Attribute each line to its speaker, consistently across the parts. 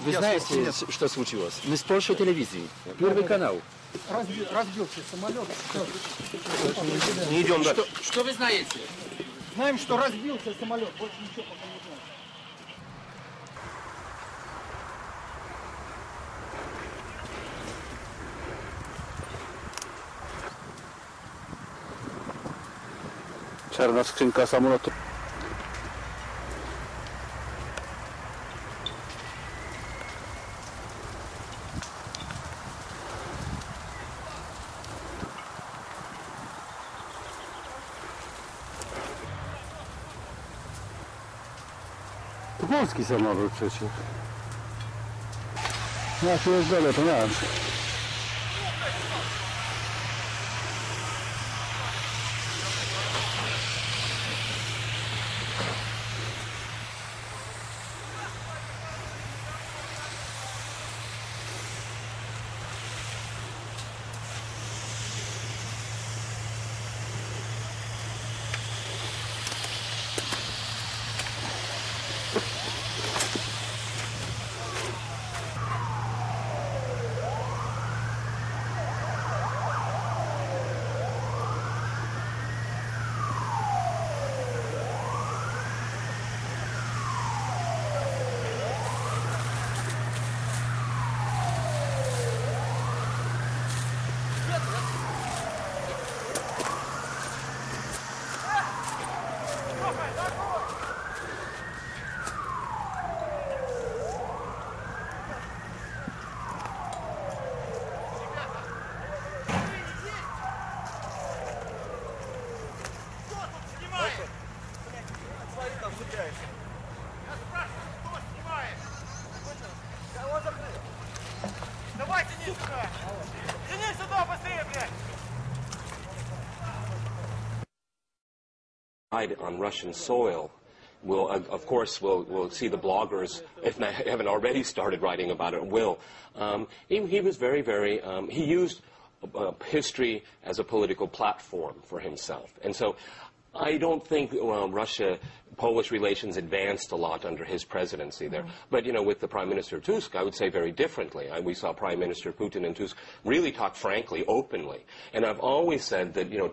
Speaker 1: Вы знаете, что случилось? Мы с Польшей телевизией. Первый канал.
Speaker 2: Разбился самолет.
Speaker 1: Не идем дальше.
Speaker 3: Что вы знаете?
Speaker 2: Знаем, что разбился самолет. Больше ничего пока не знаем.
Speaker 4: Czarna skrzynka samolotu. To polski samolot przecież. Ja się jeżdżę, to nasz.
Speaker 5: On Russian soil, we'll see the bloggers, if they haven't already started writing about it, will. He was very, he used history as a political platform for himself. And so I don't think Polish relations advanced a lot under his presidency there. But, you know, with the Prime Minister Tusk, I would say very differently. We saw Prime Minister Putin and Tusk really talk frankly, openly. And I've always said that, you know,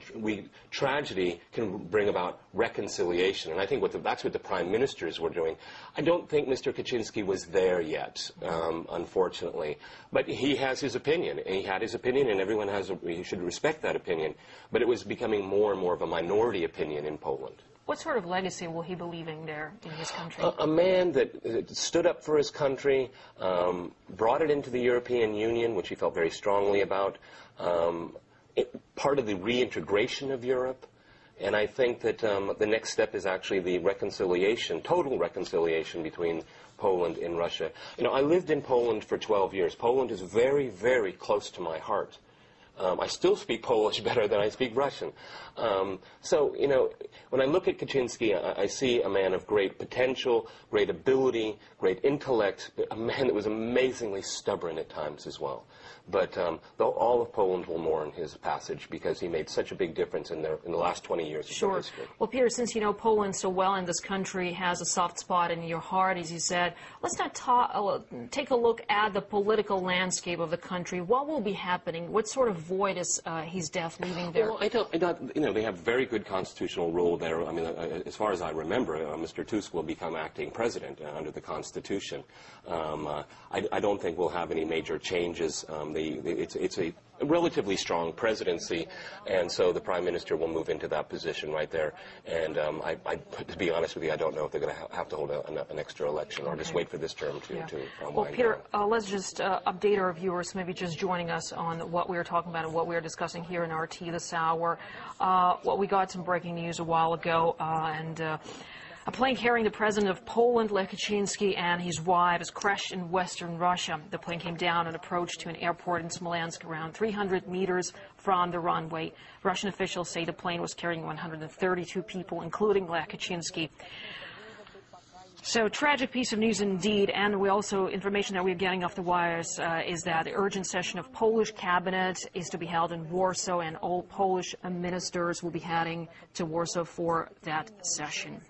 Speaker 5: tragedy can bring about reconciliation. And I think that's what the Prime Ministers were doing. I don't think Mr. Kaczynski was there yet, unfortunately. But he has his opinion. And he had his opinion, and everyone he should respect that opinion. But it was becoming more and more of a minority opinion in Poland.
Speaker 6: What sort of legacy will he be leaving there in his country?
Speaker 5: A man that stood up for his country, brought it into the European Union, which he felt very strongly about, part of the reintegration of Europe. And I think that the next step is actually the reconciliation, total reconciliation between Poland and Russia. You know, I lived in Poland for 12 years. Poland is very, very close to my heart. I still speak Polish better than I speak Russian. So, you know, when I look at Kaczynski, I see a man of great potential, great ability, great intellect, a man that was amazingly stubborn at times as well. But all of Poland will mourn his passage because he made such a big difference in the last 20 years of their history.
Speaker 6: Well, Peter, since you know Poland so well and this country has a soft spot in your heart, as you said, let's not take a look at the political landscape of the country. What will be happening? What sort of void is his death leaving there?
Speaker 5: Well, I don't, you know, they have very good constitutional rule there. I mean, as far as I remember, Mr. Tusk will become acting president under the Constitution. I don't think we'll have any major changes. It's a relatively strong presidency, and so the Prime Minister will move into that position right there. And to be honest with you, I don't know if they're going to have to hold an extra election or just wait for this term to
Speaker 6: Well, Peter, let's just update our viewers, maybe just joining us on what we were talking about and what we are discussing here in RT this hour. We got some breaking news a while ago, a plane carrying the president of Poland, Lech Kaczynski, and his wife has crashed in western Russia. The plane came down and approached to an airport in Smolensk around 300 meters from the runway. Russian officials say the plane was carrying 132 people, including Lech Kaczynski. So, tragic piece of news indeed, and we also, information that we're getting off the wires is that the urgent session of Polish cabinet is to be held in Warsaw, and all Polish ministers will be heading to Warsaw for that session.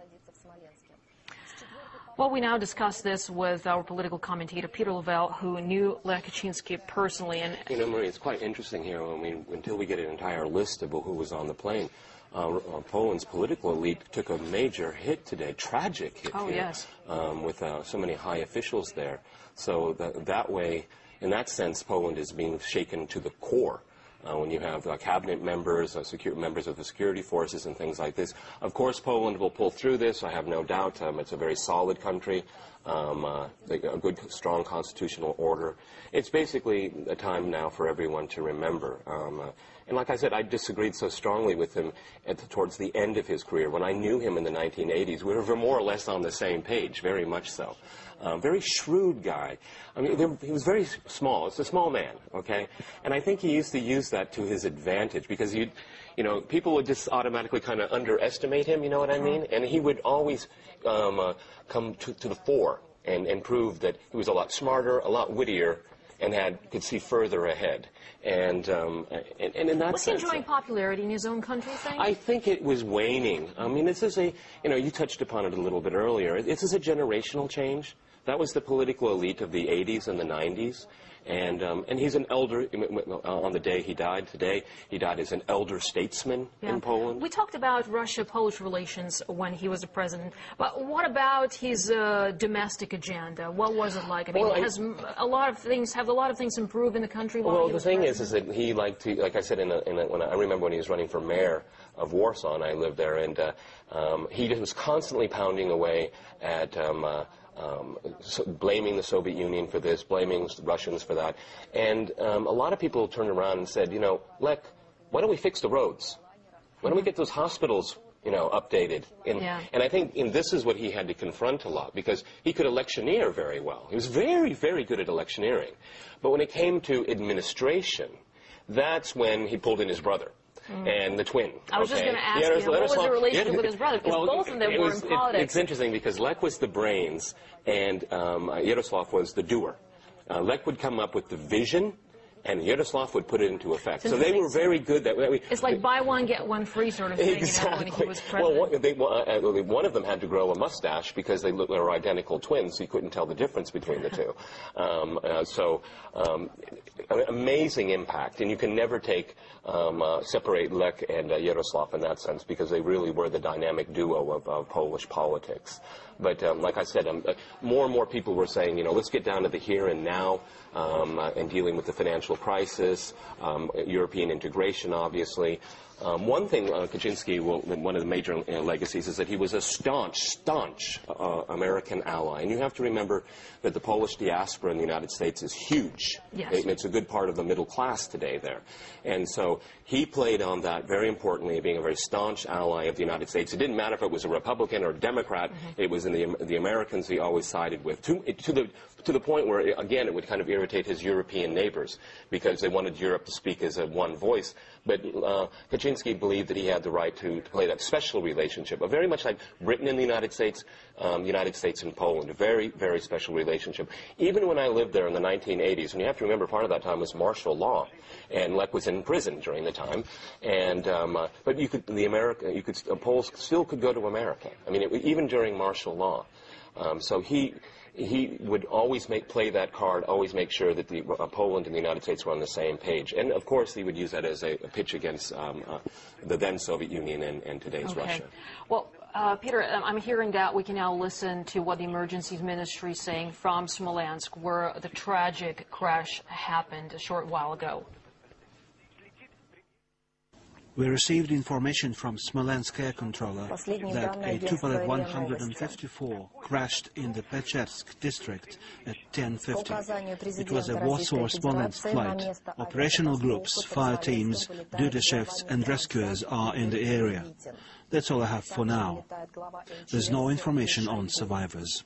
Speaker 6: Well, we now discuss this with our political commentator, Peter Lavelle, who knew Lech Kaczynski personally. And
Speaker 5: you know, Marie, it's quite interesting here. I mean, until we get an entire list of who was on the plane, Poland's political elite took a major hit today, tragic hit here,
Speaker 6: yes.
Speaker 5: With so many high officials there. So that way, in that sense, Poland is being shaken to the core. When you have cabinet members, members of the security forces and things like this. Of course, Poland will pull through this, I have no doubt. It's a very solid country, a good, strong constitutional order. It's basically a time now for everyone to remember. And like I said, I disagreed so strongly with him towards the end of his career. When I knew him in the 1980s, we were more or less on the same page, very much so. Very shrewd guy. I mean, he was very small. It's a small man, okay? And I think he used to use that to his advantage because you know, people would just automatically kind of underestimate him, you know what I mean? And he would always come to the fore and prove that he was a lot smarter, a lot wittier, and could see further ahead. And in that sense...
Speaker 6: Was he enjoying popularity in his own country, think?
Speaker 5: I think it was waning. I mean, this is you know, you touched upon it a little bit earlier. This is a generational change. That was the political elite of the 80s and the 90s. And he's an elder, on the day he died today, he died as an elder statesman in Poland.
Speaker 6: We talked about Russia-Polish relations when he was the president, but what about his domestic agenda? What was it like? I mean, have a lot of things improved in the country while
Speaker 5: well,
Speaker 6: he was
Speaker 5: the thing
Speaker 6: president?
Speaker 5: is that he liked to, like I said, when I remember when he was running for mayor of Warsaw, and I lived there, and he was constantly pounding away at blaming the Soviet Union for this, blaming the Russians for that. And a lot of people turned around and said, you know, Lech, why don't we fix the roads? Why don't we get those hospitals, you know, updated? And I think this is what he had to confront a lot, because he could electioneer very well. He was very, very good at electioneering. But when it came to administration, that's when he pulled in his brother. And the twin.
Speaker 6: I was just going to ask you, what was the relationship with his brother? Because both of them were in politics.
Speaker 5: It's interesting because Lech was the brains and Yaroslav was the doer. Lech would come up with the vision and Yaroslav would put it into effect. So they were very good.
Speaker 6: It's like buy one, get one free sort of thing.
Speaker 5: Exactly.
Speaker 6: You know, when he was president.
Speaker 5: Well, one of them had to grow a mustache because they were identical twins, so you couldn't tell the difference between the two. Amazing impact, and you can never separate Lech and Yaroslav in that sense because they really were the dynamic duo of Polish politics. But like I said, more and more people were saying, you know, let's get down to the here and now and dealing with the financial crisis, European integration, obviously. One thing, Kaczynski, one of the major legacies is that he was a staunch American ally. And you have to remember that the Polish diaspora in the United States is huge.
Speaker 6: Yes.
Speaker 5: It's a good part of the middle class today there. And so he played on that very importantly, being a very staunch ally of the United States. It didn't matter if it was a Republican or a Democrat. It was in the Americans he always sided with, to the point where, again, it would kind of irritate his European neighbors because they wanted Europe to speak as one voice. But Kaczynski believed that he had the right to play that special relationship, very much like Britain and the United States and Poland, a very, very special relationship. Even when I lived there in the 1980s, and you have to remember part of that time was martial law, and Lech was in prison during the time, and but Poles still could go to America. I mean, even during martial law. So he would always play that card, always make sure that Poland and the United States were on the same page. And, of course, he would use that as a pitch against the then Soviet Union and today's Russia.
Speaker 6: Well, Peter, I'm hearing that we can now listen to what the Emergencies Ministry is saying from Smolensk, where the tragic crash happened a short while ago.
Speaker 3: We received information from Smolensk air controller that a Tupolev 154 crashed in the Pechersk district at 10:50. It was a Warsaw-Smolensk flight. Operational groups, fire teams, duty shifts and rescuers are in the area. That's all I have for now. There's no information on survivors.